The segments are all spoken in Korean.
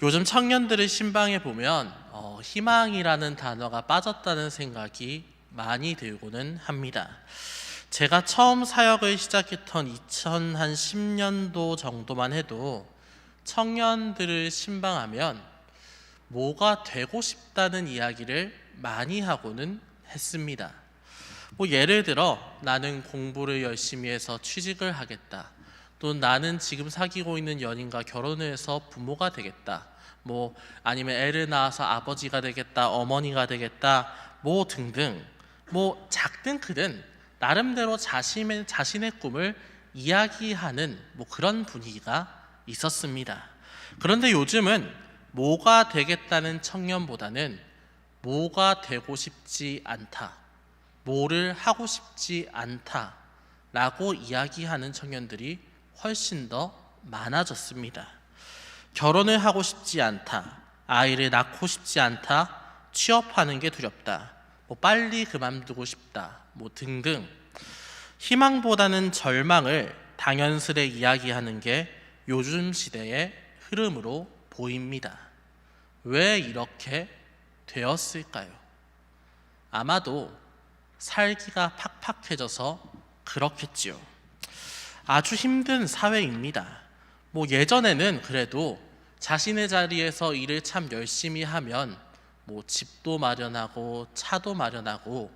요즘 청년들을 신방에 보면 희망이라는 단어가 빠졌다는 생각이 많이 들고는 합니다. 제가 처음 사역을 시작했던 2010년도 정도만 해도 청년들을 신방하면 뭐가 되고 싶다는 이야기를 많이 하고는 했습니다. 예를 들어 나는 공부를 열심히 해서 취직을 하겠다. 또 나는 지금 사귀고 있는 연인과 결혼을 해서 부모가 되겠다. 아니면 애를 낳아서 아버지가 되겠다, 어머니가 되겠다, 등등. 작든 크든 나름대로 자신의 꿈을 이야기하는 그런 분위기가 있었습니다. 그런데 요즘은 뭐가 되겠다는 청년보다는 뭐가 되고 싶지 않다, 뭐를 하고 싶지 않다라고 이야기하는 청년들이 훨씬 더 많아졌습니다. 결혼을 하고 싶지 않다, 아이를 낳고 싶지 않다, 취업하는 게 두렵다, 빨리 그만두고 싶다, 등등. 희망보다는 절망을 당연스레 이야기하는 게 요즘 시대의 흐름으로 보입니다. 왜 이렇게 되었을까요? 아마도 살기가 팍팍해져서 그렇겠지요. 아주 힘든 사회입니다. 예전에는 그래도 자신의 자리에서 일을 참 열심히 하면 집도 마련하고 차도 마련하고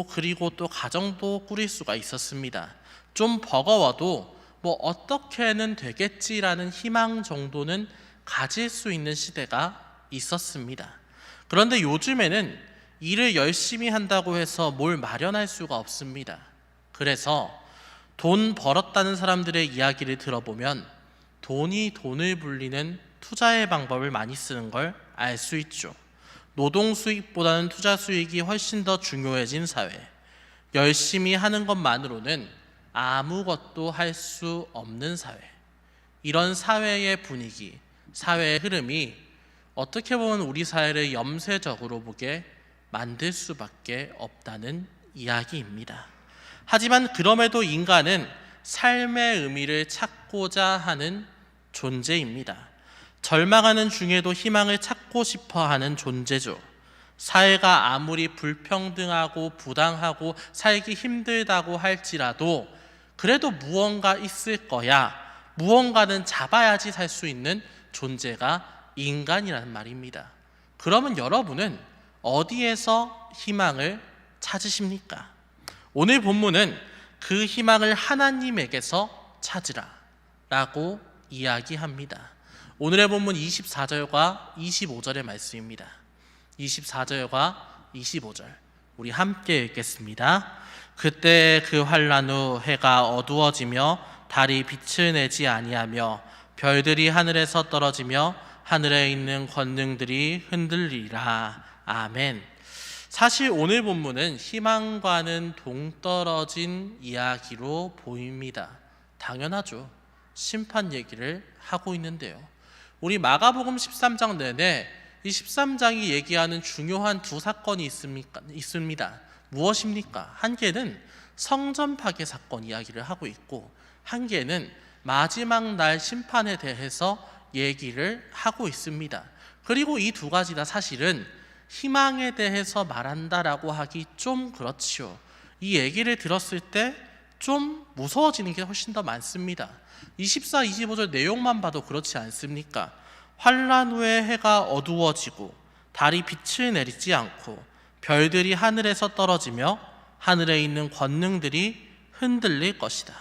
그리고 또 가정도 꾸릴 수가 있었습니다. 좀 버거워도 어떻게는 되겠지라는 희망 정도는 가질 수 있는 시대가 있었습니다. 그런데 요즘에는 일을 열심히 한다고 해서 뭘 마련할 수가 없습니다. 그래서 돈 벌었다는 사람들의 이야기를 들어보면 돈이 돈을 불리는 투자의 방법을 많이 쓰는 걸 알 수 있죠. 노동 수익보다는 투자 수익이 훨씬 더 중요해진 사회, 열심히 하는 것만으로는 아무것도 할 수 없는 사회, 이런 사회의 분위기, 사회의 흐름이 어떻게 보면 우리 사회를 염세적으로 보게 만들 수밖에 없다는 이야기입니다. 하지만 그럼에도 인간은 삶의 의미를 찾고자 하는 존재입니다. 절망하는 중에도 희망을 찾고 싶어 하는 존재죠. 사회가 아무리 불평등하고 부당하고 살기 힘들다고 할지라도 그래도 무언가 있을 거야, 무언가는 잡아야지 살 수 있는 존재가 인간이라는 말입니다. 그러면 여러분은 어디에서 희망을 찾으십니까? 오늘 본문은 그 희망을 하나님에게서 찾으라 라고 이야기합니다. 오늘의 본문 24절과 25절의 말씀입니다. 24절과 25절 우리 함께 읽겠습니다. 그때 그 환난 후 해가 어두워지며 달이 빛을 내지 아니하며 별들이 하늘에서 떨어지며 하늘에 있는 권능들이 흔들리라. 아멘. 사실 오늘 본문은 희망과는 동떨어진 이야기로 보입니다. 당연하죠. 심판 얘기를 하고 있는데요. 우리 마가복음 13장 내내 이 13장이 얘기하는 중요한 두 사건이 있습니다. 무엇입니까? 한 개는 성전 파괴 사건 이야기를 하고 있고, 한 개는 마지막 날 심판에 대해서 얘기를 하고 있습니다. 그리고 이 두 가지 다 사실은 희망에 대해서 말한다라고 하기 좀 그렇지요. 이 얘기를 들었을 때 좀 무서워지는 게 훨씬 더 많습니다. 24, 25절 내용만 봐도 그렇지 않습니까? 환난 후에 해가 어두워지고 달이 빛을 내리지 않고 별들이 하늘에서 떨어지며 하늘에 있는 권능들이 흔들릴 것이다.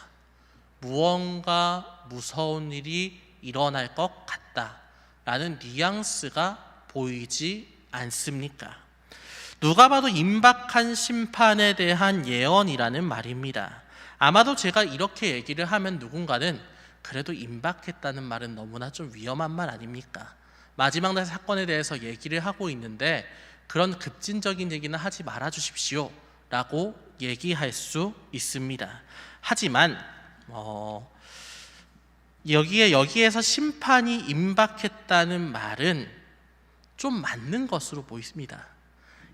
무언가 무서운 일이 일어날 것 같다라는 뉘앙스가 보이지 않습니까? 누가 봐도 임박한 심판에 대한 예언이라는 말입니다. 아마도 제가 이렇게 얘기를 하면 누군가는 그래도 임박했다는 말은 너무나 좀 위험한 말 아닙니까? 마지막 날 사건에 대해서 얘기를 하고 있는데 그런 급진적인 얘기는 하지 말아 주십시오 라고 얘기할 수 있습니다. 하지만 여기에서 심판이 임박했다는 말은 좀 맞는 것으로 보입니다.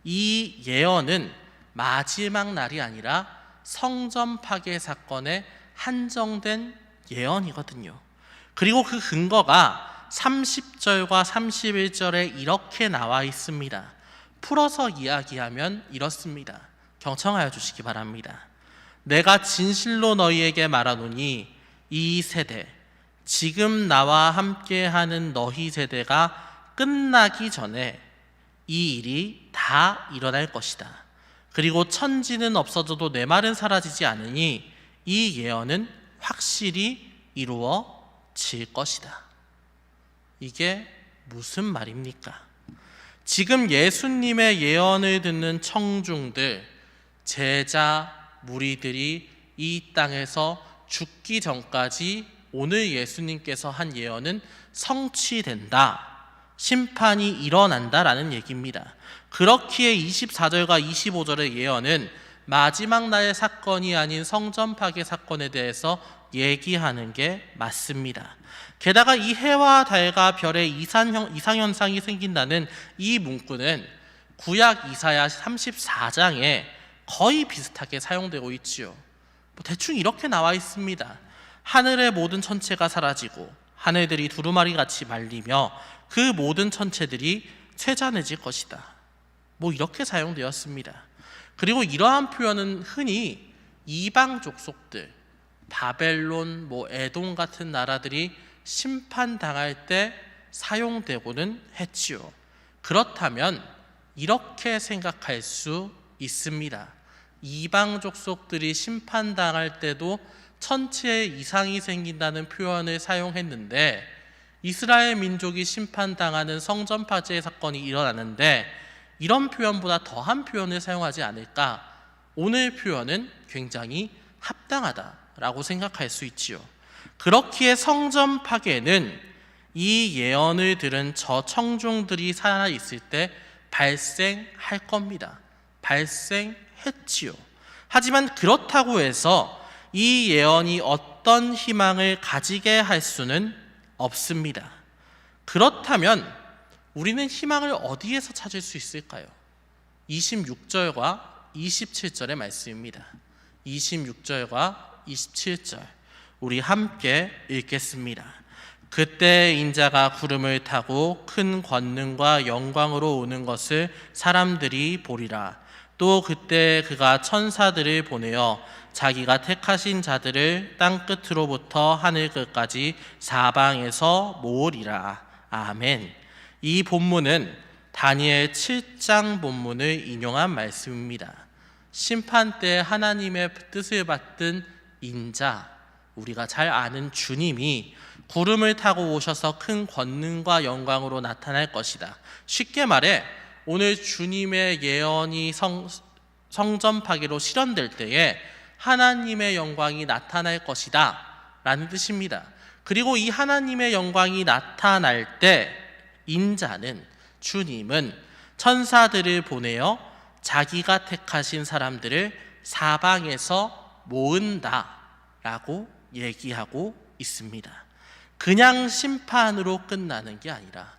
이 예언은 마지막 날이 아니라 성전 파괴 사건에 한정된 예언이거든요. 그리고 그 근거가 30절과 31절에 이렇게 나와 있습니다. 풀어서 이야기하면 이렇습니다. 경청하여 주시기 바랍니다. 내가 진실로 너희에게 말하노니 이 세대, 지금 나와 함께하는 너희 세대가 끝나기 전에 이 일이 다 일어날 것이다. 그리고 천지는 없어져도 내 말은 사라지지 않으니 이 예언은 확실히 이루어질 것이다. 이게 무슨 말입니까? 지금 예수님의 예언을 듣는 청중들, 제자, 무리들이 이 땅에서 죽기 전까지 오늘 예수님께서 한 예언은 성취된다, 심판이 일어난다라는 얘기입니다. 그렇기에 24절과 25절의 예언은 마지막 날의 사건이 아닌 성전 파괴 사건에 대해서 얘기하는 게 맞습니다. 게다가 이 해와 달과 별의 이상현상이 생긴다는 이 문구는 구약 이사야 34장에 거의 비슷하게 사용되고 있지요. 대충 이렇게 나와 있습니다. 하늘의 모든 천체가 사라지고 하늘들이 두루마리같이 말리며 그 모든 천체들이 쇠잔해질 것이다. 이렇게 사용되었습니다. 그리고 이러한 표현은 흔히 이방 족속들, 바벨론, 에돔 같은 나라들이 심판당할 때 사용되고는 했지요. 그렇다면 이렇게 생각할 수 있습니다. 이방 족속들이 심판당할 때도 천체에 이상이 생긴다는 표현을 사용했는데 이스라엘 민족이 심판당하는 성전 파괴 사건이 일어나는데 이런 표현보다 더한 표현을 사용하지 않을까? 오늘 표현은 굉장히 합당하다라고 생각할 수 있지요. 그렇기에 성전 파괴는 이 예언을 들은 저 청중들이 살아있을 때 발생할 겁니다. 발생했지요. 하지만 그렇다고 해서 이 예언이 어떤 희망을 가지게 할 수는 없습니다. 그렇다면 우리는 희망을 어디에서 찾을 수 있을까요? 26절과 27절의 말씀입니다. 26절과 27절 우리 함께 읽겠습니다. 그때 인자가 구름을 타고 큰 권능과 영광으로 오는 것을 사람들이 보리라. 또 그때 그가 천사들을 보내어 자기가 택하신 자들을 땅 끝으로부터 하늘 끝까지 사방에서 모으리라. 아멘. 이 본문은 다니엘 7장 본문을 인용한 말씀입니다. 심판 때 하나님의 뜻을 받든 인자, 우리가 잘 아는 주님이 구름을 타고 오셔서 큰 권능과 영광으로 나타날 것이다. 쉽게 말해 오늘 주님의 예언이 성전 파괴로 실현될 때에 하나님의 영광이 나타날 것이다 라는 뜻입니다. 그리고 이 하나님의 영광이 나타날 때 인자는, 주님은 천사들을 보내어 자기가 택하신 사람들을 사방에서 모은다 라고 얘기하고 있습니다. 그냥 심판으로 끝나는 게 아니라,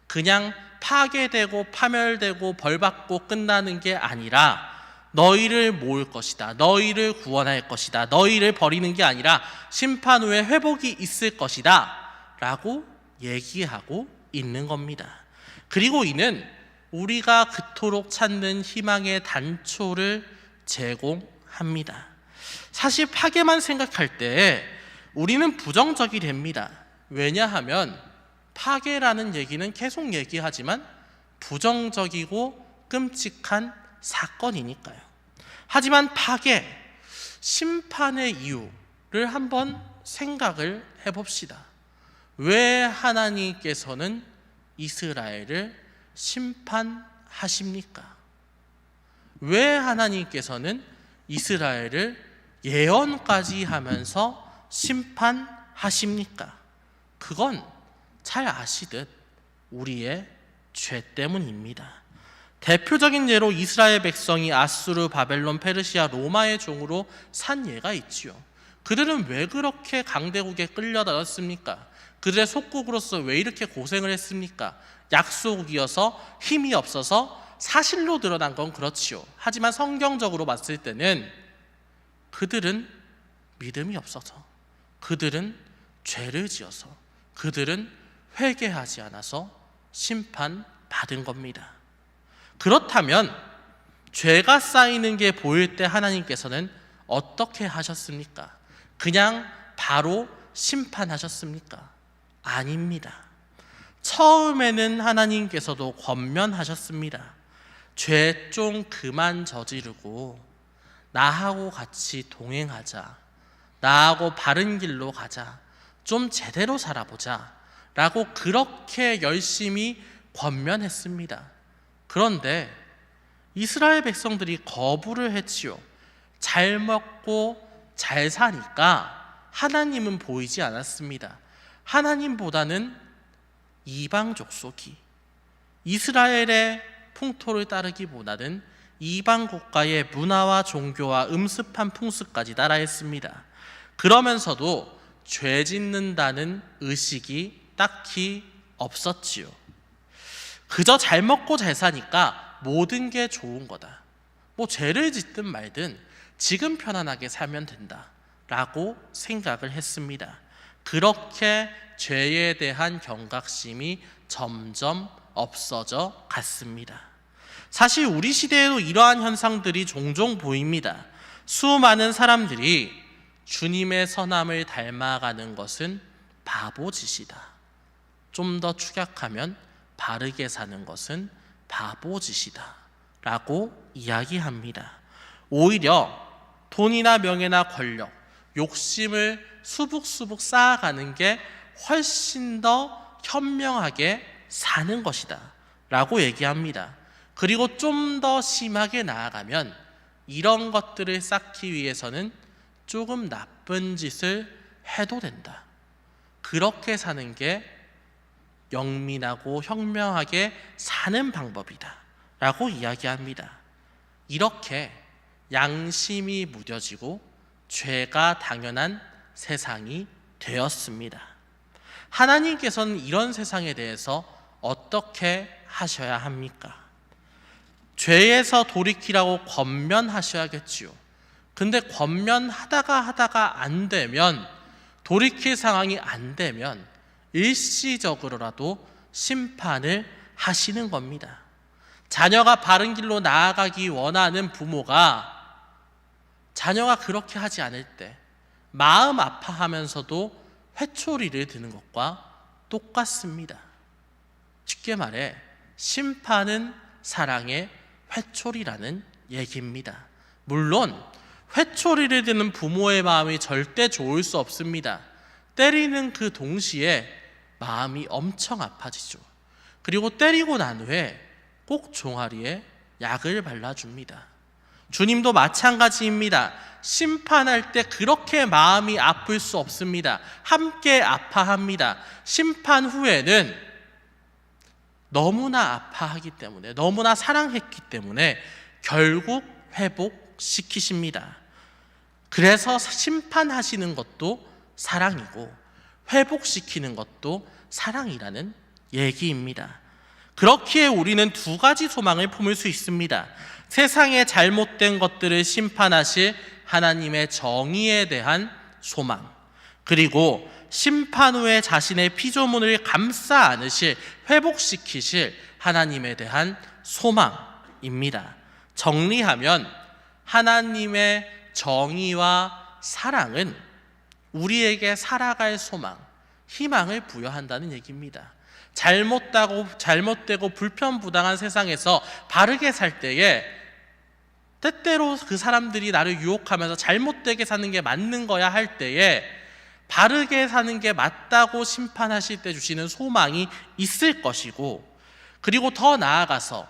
그냥 파괴되고 파멸되고 벌받고 끝나는 게 아니라 너희를 모을 것이다, 너희를 구원할 것이다, 너희를 버리는 게 아니라 심판 후에 회복이 있을 것이다 라고 얘기하고 있는 겁니다. 그리고 이는 우리가 그토록 찾는 희망의 단초를 제공합니다. 사실 파괴만 생각할 때 우리는 부정적이 됩니다. 왜냐하면 파괴라는 얘기는 계속 얘기하지만 부정적이고 끔찍한 사건이니까요. 하지만 파괴, 심판의 이유를 한번 생각을 해봅시다. 왜 하나님께서는 이스라엘을 심판하십니까? 왜 하나님께서는 이스라엘을 예언까지 하면서 심판하십니까? 그건 잘 아시듯 우리의 죄 때문입니다. 대표적인 예로 이스라엘 백성이 아수르, 바벨론, 페르시아, 로마의 종으로 산 예가 있지요. 그들은 왜 그렇게 강대국에 끌려다녔습니까? 그들의 속국으로서 왜 이렇게 고생을 했습니까? 약소국이어서 힘이 없어서 사실로 드러난 건 그렇지요. 하지만 성경적으로 봤을 때는 그들은 믿음이 없어서, 그들은 죄를 지어서, 그들은 회개하지 않아서 심판받은 겁니다. 그렇다면 죄가 쌓이는 게 보일 때 하나님께서는 어떻게 하셨습니까? 그냥 바로 심판하셨습니까? 아닙니다. 처음에는 하나님께서도 권면하셨습니다. 죄 좀 그만 저지르고 나하고 같이 동행하자, 나하고 바른 길로 가자, 좀 제대로 살아보자 라고 그렇게 열심히 권면했습니다. 그런데 이스라엘 백성들이 거부를 했지요. 잘 먹고 잘 사니까 하나님은 보이지 않았습니다. 하나님보다는 이방 족속이, 이스라엘의 풍토를 따르기보다는 이방 국가의 문화와 종교와 음습한 풍습까지 따라했습니다. 그러면서도 죄 짓는다는 의식이 딱히 없었지요. 그저 잘 먹고 잘 사니까 모든 게 좋은 거다. 뭐 죄를 짓든 말든 지금 편안하게 살면 된다 라고 생각을 했습니다. 그렇게 죄에 대한 경각심이 점점 없어져 갔습니다. 사실 우리 시대에도 이러한 현상들이 종종 보입니다. 수많은 사람들이 주님의 선함을 닮아가는 것은 바보짓이다. 좀 더 축약하면 바르게 사는 것은 바보짓이다 라고 이야기합니다. 오히려 돈이나 명예나 권력, 욕심을 수북수북 쌓아가는 게 훨씬 더 현명하게 사는 것이다 라고 얘기합니다. 그리고 좀 더 심하게 나아가면 이런 것들을 쌓기 위해서는 조금 나쁜 짓을 해도 된다. 그렇게 사는 게 영민하고 현명하게 사는 방법이다 라고 이야기합니다. 이렇게 양심이 무뎌지고 죄가 당연한 세상이 되었습니다. 하나님께서는 이런 세상에 대해서 어떻게 하셔야 합니까? 죄에서 돌이키라고 권면하셔야겠지요. 근데 권면하다가 안 되면, 돌이킬 상황이 안 되면 일시적으로라도 심판을 하시는 겁니다. 자녀가 바른 길로 나아가기 원하는 부모가 자녀가 그렇게 하지 않을 때 마음 아파하면서도 회초리를 드는 것과 똑같습니다. 쉽게 말해 심판은 사랑의 회초리라는 얘기입니다. 물론 회초리를 드는 부모의 마음이 절대 좋을 수 없습니다. 때리는 그 동시에 마음이 엄청 아파지죠. 그리고 때리고 난 후에 꼭 종아리에 약을 발라줍니다. 주님도 마찬가지입니다. 심판할 때 그렇게 마음이 아플 수 없습니다. 함께 아파합니다. 심판 후에는 너무나 아파하기 때문에, 너무나 사랑했기 때문에 결국 회복시키십니다. 그래서 심판하시는 것도 사랑이고 회복시키는 것도 사랑이라는 얘기입니다. 그렇기에 우리는 두 가지 소망을 품을 수 있습니다. 세상의 잘못된 것들을 심판하실 하나님의 정의에 대한 소망, 그리고 심판 후에 자신의 피조물을 감싸 안으실, 회복시키실 하나님에 대한 소망입니다. 정리하면 하나님의 정의와 사랑은 우리에게 살아갈 소망, 희망을 부여한다는 얘기입니다. 잘못되고 불편부당한 세상에서 바르게 살 때에 때때로 그 사람들이 나를 유혹하면서 잘못되게 사는 게 맞는 거야 할 때에 바르게 사는 게 맞다고 심판하실 때 주시는 소망이 있을 것이고, 그리고 더 나아가서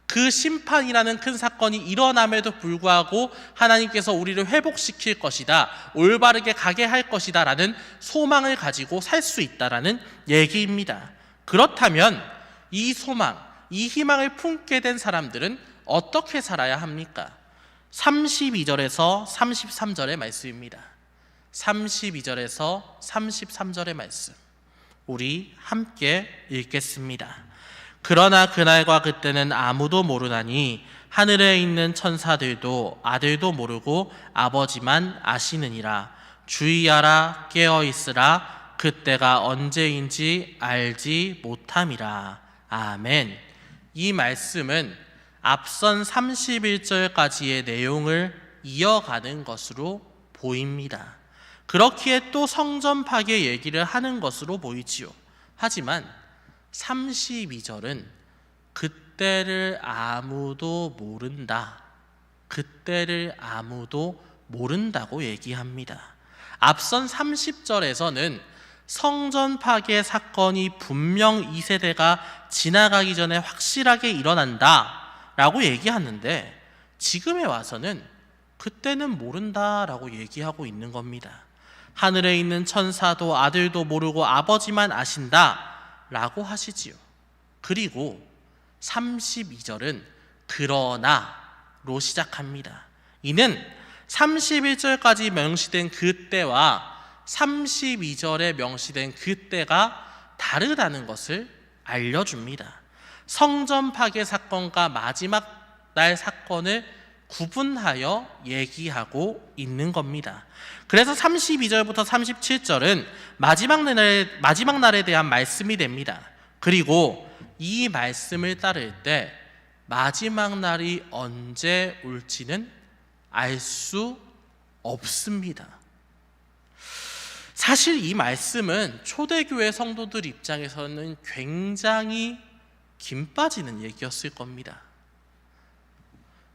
그 심판이라는 큰 사건이 일어남에도 불구하고 하나님께서 우리를 회복시킬 것이다, 올바르게 가게 할 것이다 라는 소망을 가지고 살 수 있다라는 얘기입니다. 그렇다면 이 소망, 이 희망을 품게 된 사람들은 어떻게 살아야 합니까? 32절에서 33절의 말씀입니다. 32절에서 33절의 말씀 우리 함께 읽겠습니다. 그러나 그날과 그때는 아무도 모르나니 하늘에 있는 천사들도 아들도 모르고 아버지만 아시느니라. 주의하라, 깨어있으라, 그때가 언제인지 알지 못함이라. 아멘. 이 말씀은 앞선 31절까지의 내용을 이어가는 것으로 보입니다. 그렇기에 또 성전 파괴 얘기를 하는 것으로 보이지요. 하지만 32절은 그때를 아무도 모른다. 그때를 아무도 모른다고 얘기합니다. 앞선 30절에서는 성전 파괴 사건이 분명 이 세대가 지나가기 전에 확실하게 일어난다 라고 얘기하는데, 지금에 와서는 그때는 모른다 라고 얘기하고 있는 겁니다. 하늘에 있는 천사도 아들도 모르고 아버지만 아신다 라고 하시지요. 그리고 32절은 그러나로 시작합니다. 이는 31절까지 명시된 그때와 32절에 명시된 그때가 다르다는 것을 알려줍니다. 성전 파괴 사건과 마지막 날 사건을 구분하여 얘기하고 있는 겁니다. 그래서 32절부터 37절은 마지막 날에 대한 말씀이 됩니다. 그리고 이 말씀을 따를 때 마지막 날이 언제 올지는 알 수 없습니다. 사실 이 말씀은 초대교회 성도들 입장에서는 굉장히 김 빠지는 얘기였을 겁니다.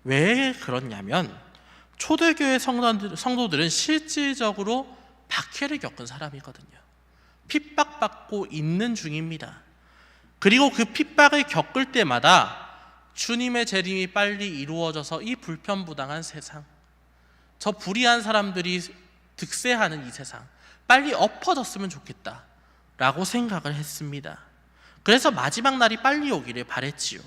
왜 그렇냐면 초대교회 성도들은 실질적으로 박해를 겪은 사람이거든요. 핍박받고 있는 중입니다. 그리고 그 핍박을 겪을 때마다 주님의 재림이 빨리 이루어져서 이 불편부당한 세상, 저 불의한 사람들이 득세하는 이 세상 빨리 엎어졌으면 좋겠다 라고 생각을 했습니다. 그래서 마지막 날이 빨리 오기를 바랬지요.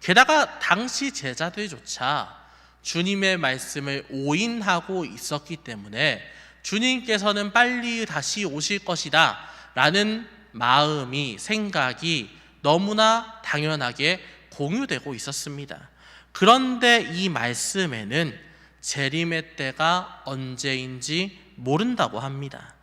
게다가 당시 제자들조차 주님의 말씀을 오인하고 있었기 때문에 주님께서는 빨리 다시 오실 것이다 라는 마음이, 생각이 너무나 당연하게 공유되고 있었습니다. 그런데 이 말씀에는 재림의 때가 언제인지 모른다고 합니다.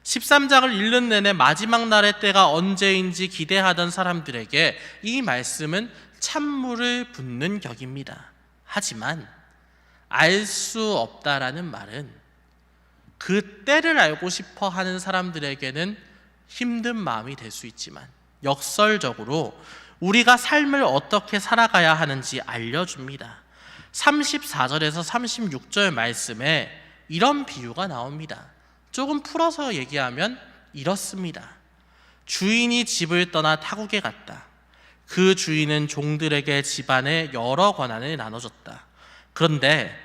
13장을 읽는 내내 마지막 날의 때가 언제인지 기대하던 사람들에게 이 말씀은 찬물을 붓는 격입니다. 하지만 알 수 없다라는 말은 그 때를 알고 싶어 하는 사람들에게는 힘든 마음이 될 수 있지만 역설적으로 우리가 삶을 어떻게 살아가야 하는지 알려줍니다. 34절에서 36절 말씀에 이런 비유가 나옵니다. 조금 풀어서 얘기하면 이렇습니다. 주인이 집을 떠나 타국에 갔다. 그 주인은 종들에게 집안의 여러 권한을 나눠줬다. 그런데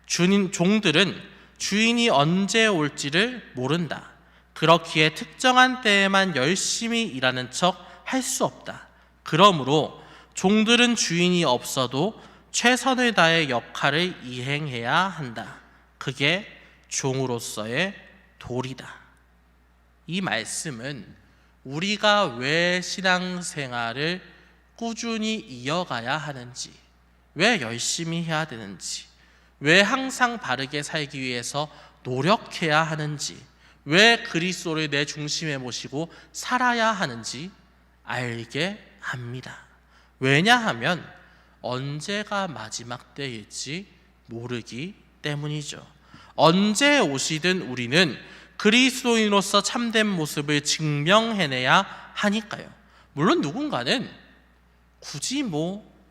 종들은 주인이 언제 올지를 모른다. 그렇기에 특정한 때에만 열심히 일하는 척 할 수 없다. 그러므로 종들은 주인이 없어도 최선을 다해 역할을 이행해야 한다. 그게 종으로서의 도리다. 이 말씀은 우리가 왜 신앙생활을 꾸준히 이어가야 하는지, 왜 열심히 해야 되는지, 왜 항상 바르게 살기 위해서 노력해야 하는지, 왜 그리스도를 내 중심에 모시고 살아야 하는지 알게 합니다. 왜냐하면 언제가 마지막 때일지 모르기 때문이죠. 언제 오시든 우리는 그리스도인으로서 참된 모습을 증명해내야 하니까요. 물론 누군가는 굳이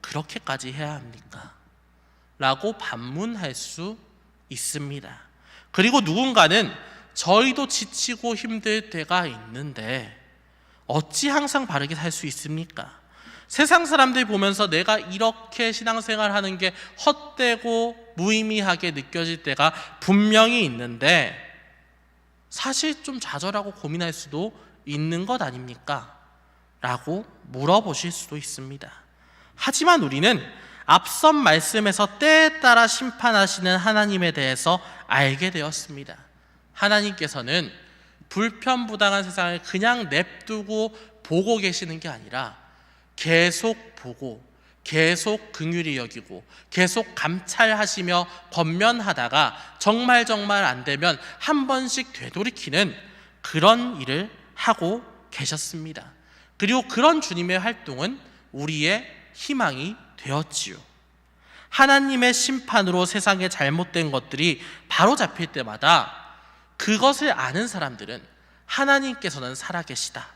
그렇게까지 해야 합니까? 라고 반문할 수 있습니다. 그리고 누군가는 저희도 지치고 힘들 때가 있는데 어찌 항상 바르게 살 수 있습니까? 세상 사람들 보면서 내가 이렇게 신앙생활 하는 게 헛되고 무의미하게 느껴질 때가 분명히 있는데 사실 좀 좌절하고 고민할 수도 있는 것 아닙니까? 라고 물어보실 수도 있습니다. 하지만 우리는 앞선 말씀에서 때에 따라 심판하시는 하나님에 대해서 알게 되었습니다. 하나님께서는 불편부당한 세상을 그냥 냅두고 보고 계시는 게 아니라 계속 보고 계속 긍휼히 여기고 계속 감찰하시며 권면하다가 정말 안 되면 한 번씩 되돌이키는 그런 일을 하고 계셨습니다. 그리고 그런 주님의 활동은 우리의 희망이 되었지요. 하나님의 심판으로 세상의 잘못된 것들이 바로잡힐 때마다 그것을 아는 사람들은 하나님께서는 살아계시다,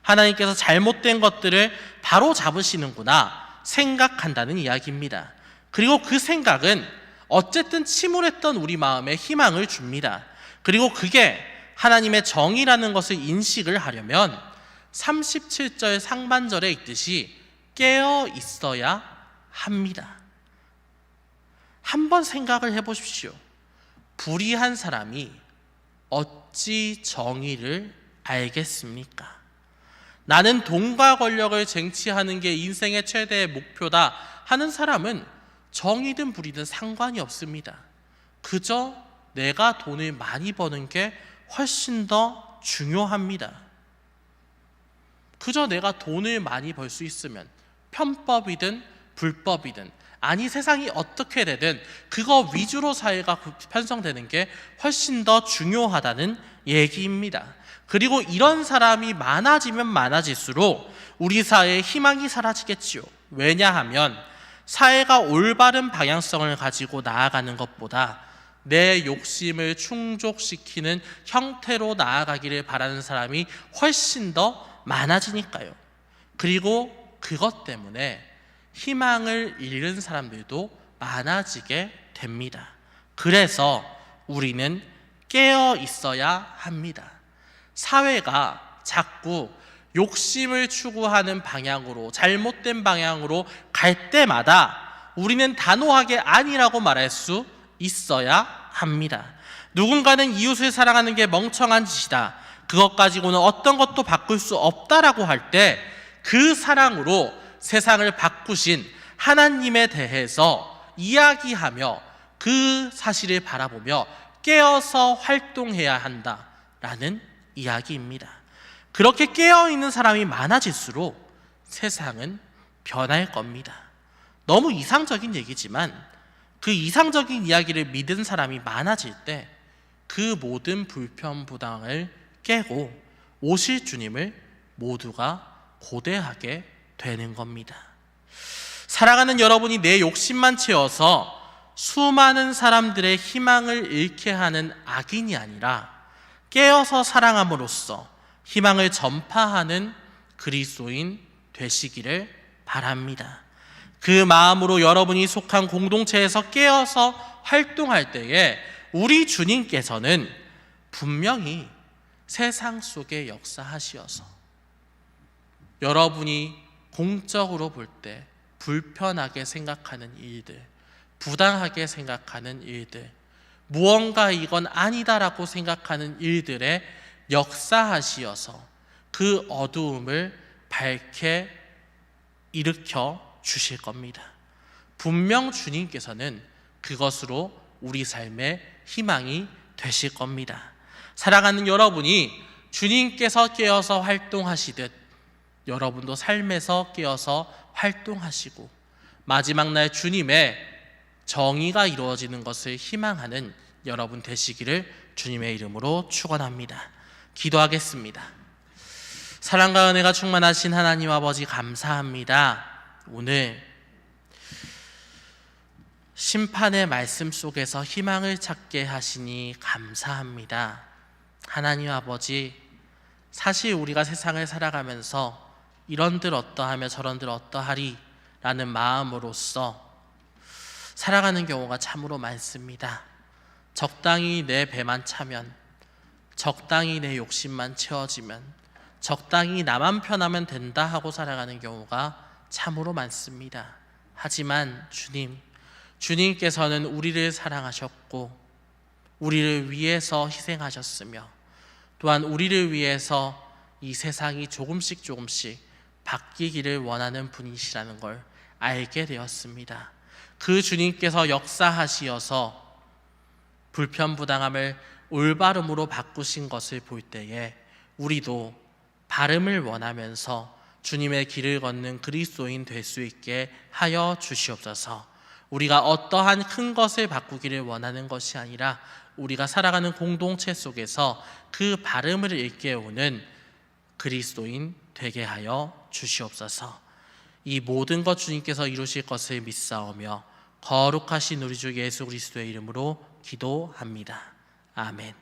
하나님께서 잘못된 것들을 바로잡으시는구나 생각한다는 이야기입니다. 그리고 그 생각은 어쨌든 침울했던 우리 마음에 희망을 줍니다. 그리고 그게 하나님의 정의라는 것을 인식을 하려면 37절 상반절에 있듯이 깨어 있어야 합니다. 한번 생각을 해보십시오. 불의한 사람이 어찌 정의를 알겠습니까? 나는 돈과 권력을 쟁취하는 게 인생의 최대의 목표다 하는 사람은 정의든 불의든 상관이 없습니다. 그저 내가 돈을 많이 버는 게 훨씬 더 중요합니다. 그저 내가 돈을 많이 벌 수 있으면 편법이든 불법이든, 아니 세상이 어떻게 되든 그거 위주로 사회가 편성되는 게 훨씬 더 중요하다는 얘기입니다. 그리고 이런 사람이 많아지면 많아질수록 우리 사회의 희망이 사라지겠지요. 왜냐하면 사회가 올바른 방향성을 가지고 나아가는 것보다 내 욕심을 충족시키는 형태로 나아가기를 바라는 사람이 훨씬 더 많아지니까요. 그리고 그것 때문에 희망을 잃은 사람들도 많아지게 됩니다. 그래서 우리는 깨어 있어야 합니다. 사회가 자꾸 욕심을 추구하는 방향으로, 잘못된 방향으로 갈 때마다 우리는 단호하게 아니라고 말할 수 있어야 합니다. 누군가는 이웃을 사랑하는 게 멍청한 짓이다, 그것 가지고는 어떤 것도 바꿀 수 없다라고 할 때 그 사랑으로 세상을 바꾸신 하나님에 대해서 이야기하며 그 사실을 바라보며 깨어서 활동해야 한다라는 이야기입니다. 그렇게 깨어있는 사람이 많아질수록 세상은 변할 겁니다. 너무 이상적인 얘기지만 그 이상적인 이야기를 믿은 사람이 많아질 때 그 모든 불편부당을 깨고 오실 주님을 모두가 고대하게 되는 겁니다. 사랑하는 여러분이 내 욕심만 채워서 수많은 사람들의 희망을 잃게 하는 악인이 아니라 깨어서 사랑함으로써 희망을 전파하는 그리스도인 되시기를 바랍니다. 그 마음으로 여러분이 속한 공동체에서 깨어서 활동할 때에 우리 주님께서는 분명히 세상 속에 역사하시어서 여러분이 공적으로 볼 때 불편하게 생각하는 일들, 부당하게 생각하는 일들, 무언가 이건 아니다라고 생각하는 일들에 역사하시어서 그 어두움을 밝게 일으켜 주실 겁니다. 분명 주님께서는 그것으로 우리 삶의 희망이 되실 겁니다. 사랑하는 여러분이 주님께서 깨어서 활동하시듯 여러분도 삶에서 깨어서 활동하시고 마지막 날 주님의 정의가 이루어지는 것을 희망하는 여러분 되시기를 주님의 이름으로 축원합니다. 기도하겠습니다. 사랑과 은혜가 충만하신 하나님 아버지 감사합니다. 오늘 심판의 말씀 속에서 희망을 찾게 하시니 감사합니다. 하나님 아버지, 사실 우리가 세상을 살아가면서 이런들 어떠하며 저런들 어떠하리 라는 마음으로써 살아가는 경우가 참으로 많습니다. 적당히 내 배만 차면, 적당히 내 욕심만 채워지면, 적당히 나만 편하면 된다 하고 살아가는 경우가 참으로 많습니다. 하지만 주님께서는 우리를 사랑하셨고 우리를 위해서 희생하셨으며 또한 우리를 위해서 이 세상이 조금씩 바뀌기를 원하는 분이시라는 걸 알게 되었습니다. 그 주님께서 역사하시어서 불편부당함을 올바름으로 바꾸신 것을 볼 때에 우리도 바름을 원하면서 주님의 길을 걷는 그리스도인 될 수 있게 하여 주시옵소서. 우리가 어떠한 큰 것을 바꾸기를 원하는 것이 아니라 우리가 살아가는 공동체 속에서 그 바름을 일깨우는 그리스도인 되게 하여 주시옵소서. 이 모든 것 주님께서 이루실 것을 믿사오며 거룩하신 우리 주 예수 그리스도의 이름으로 기도합니다. 아멘.